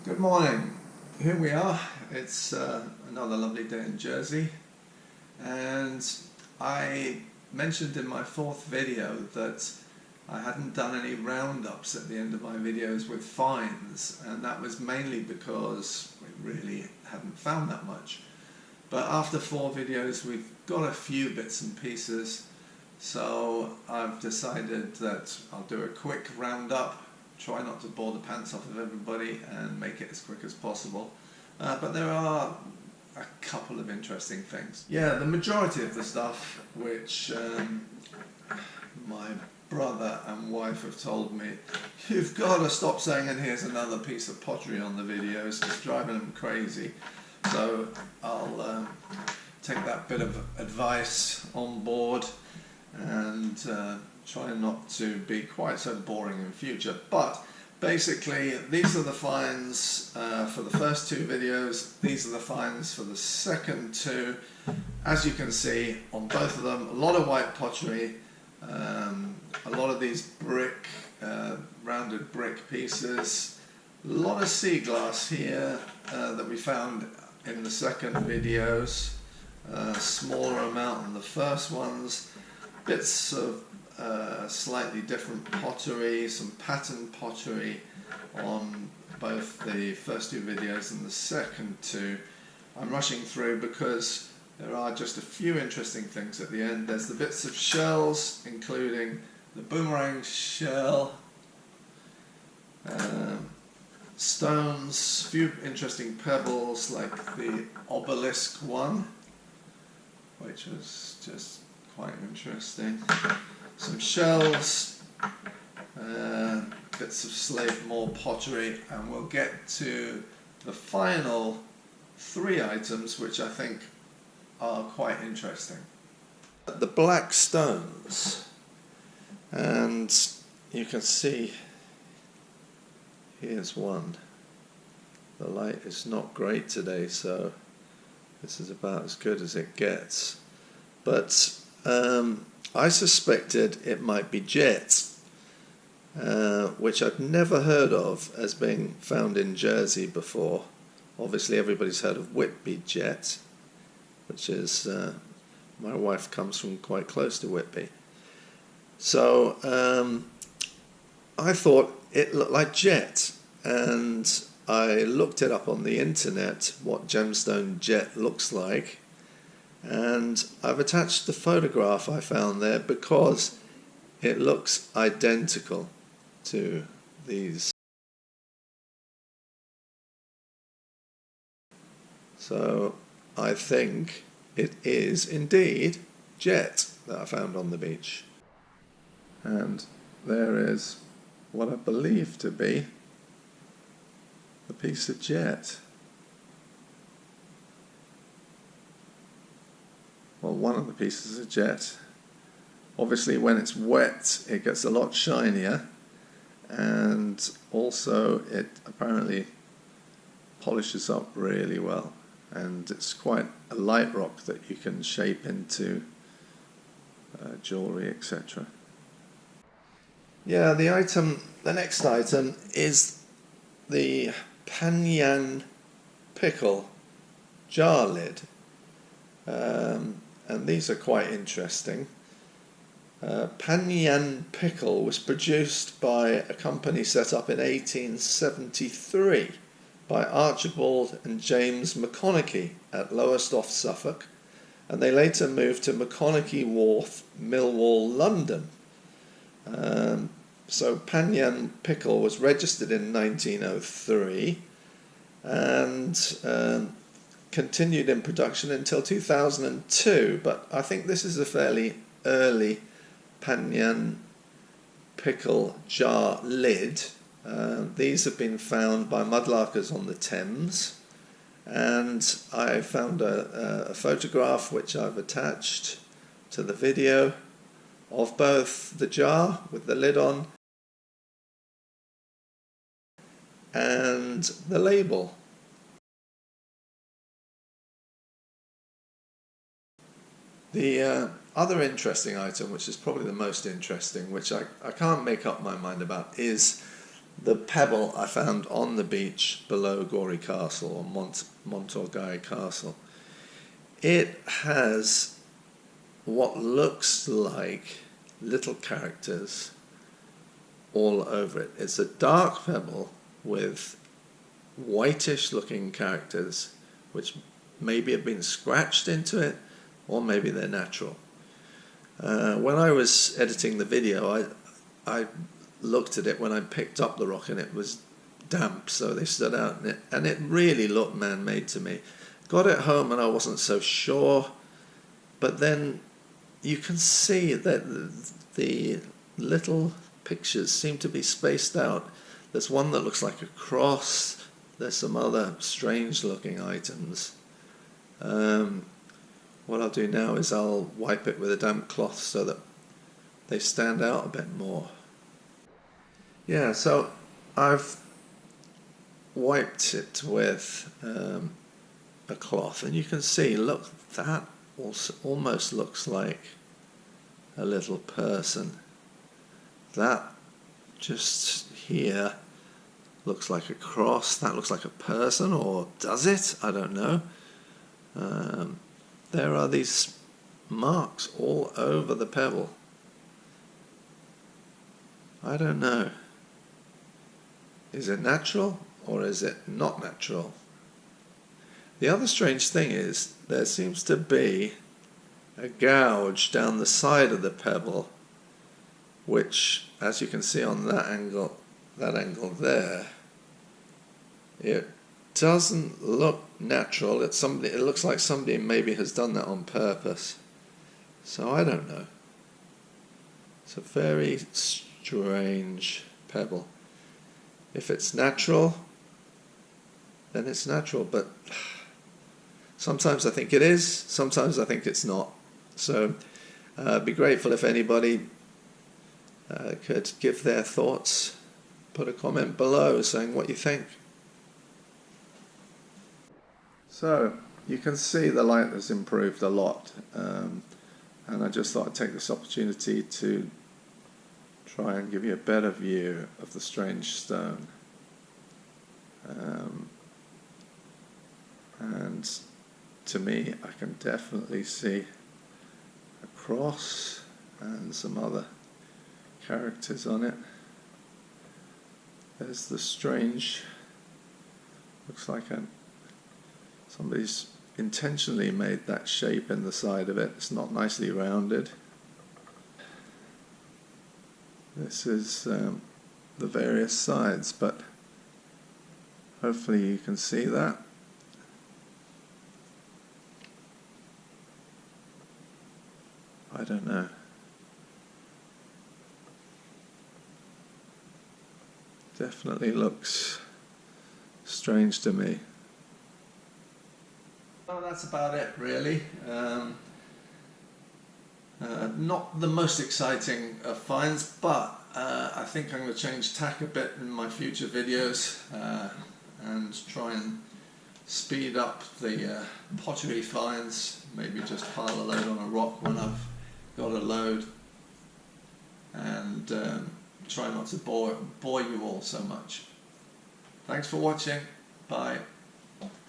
Good morning. Here we are. It's another lovely day in Jersey, and I mentioned in my fourth video that I hadn't done any roundups at the end of my videos with finds, and that was mainly because we really hadn't found that much. But after 4 videos we've got a few bits and pieces, so I've decided that I'll do a quick roundup. Try not to bore the pants off of everybody and make it as quick as possible. But there are a couple of interesting things. Yeah, the majority of the stuff which my brother and wife have told me, you've got to stop saying, and here's another piece of pottery on the videos, it's driving them crazy. So I'll take that bit of advice on board and try not to be quite so boring in future. But basically these are the finds for the first 2 videos, these are the finds for the second 2. As you can see on both of them, a lot of white pottery, a lot of these brick, rounded brick pieces, a lot of sea glass here that we found in the second videos, smaller amount in the first ones, bits of slightly different pottery, some pattern pottery on both the first 2 videos and the second 2. I'm rushing through because there are just a few interesting things at the end. There's the bits of shells, including the boomerang shell, stones, a few interesting pebbles like the obelisk one, which was just quite interesting. Some shells, bits of Slavemore pottery, and we'll get to the final 3 items which I think are quite interesting. The black stones, and you can see here's one. The light is not great today, so this is about as good as it gets, but I suspected it might be jet, which I'd never heard of as being found in Jersey before. Obviously everybody's heard of Whitby jet, which is, my wife comes from quite close to Whitby. So I thought it looked like jet, and I looked it up on the internet, what gemstone jet looks like. And I've attached the photograph I found there because it looks identical to these. So I think it is indeed jet that I found on the beach. And there is what I believe to be a piece of jet. Well, one of the pieces of jet. Obviously when it's wet it gets a lot shinier, and also it apparently polishes up really well, and it's quite a light rock that you can shape into jewellery, etc. Yeah, the next item is the Panyan pickle jar lid. And these are quite interesting. Panyan pickle was produced by a company set up in 1873 by Archibald and James McConaughey at Lowestoft, Suffolk, and they later moved to McConaughey Wharf, Millwall, London. So Panyan pickle was registered in 1903 and continued in production until 2002, but I think this is a fairly early Panyan pickle jar lid. These have been found by mudlarkers on the Thames, and I found a photograph which I've attached to the video of both the jar with the lid on and the label. The other interesting item, which is probably the most interesting, which I can't make up my mind about, is the pebble I found on the beach below Gorey Castle, or Montorgueil Castle. It has what looks like little characters all over it. It's a dark pebble with whitish looking characters which maybe have been scratched into it, or maybe they're natural. When I was editing the video, I looked at it when I picked up the rock and it was damp, so they stood out in it, and it really looked man-made to me. Got it home and I wasn't so sure, but then you can see that the little pictures seem to be spaced out. There's one that looks like a cross, there's some other strange looking items. What I'll do now is I'll wipe it with a damp cloth so that they stand out a bit more. Yeah, so I've wiped it with a cloth, and you can see, look, that also almost looks like a little person. That just here looks like a cross. That looks like a person, or does it? I don't know. There are these marks all over the pebble. I don't know. Is it natural or is it not natural? The other strange thing is there seems to be a gouge down the side of the pebble, which, as you can see on that angle there, it doesn't look natural. It looks like somebody maybe has done that on purpose. So I don't know. It's a very strange pebble. If it's natural, then it's natural, but sometimes I think it is, sometimes I think it's not. So be grateful if anybody could give their thoughts. Put a comment below saying what you think. So you can see the light has improved a lot, and I just thought I'd take this opportunity to try and give you a better view of the strange stone. And to me, I can definitely see a cross and some other characters on it. There's the strange, looks like somebody's intentionally made that shape in the side of it. It's not nicely rounded. This is the various sides, but hopefully you can see that. I don't know. Definitely looks strange to me. Well, that's about it, really. Not the most exciting of finds, but I think I'm going to change tack a bit in my future videos and try and speed up the pottery finds. Maybe just pile a load on a rock when I've got a load, and try not to bore you all so much. Thanks for watching. Bye.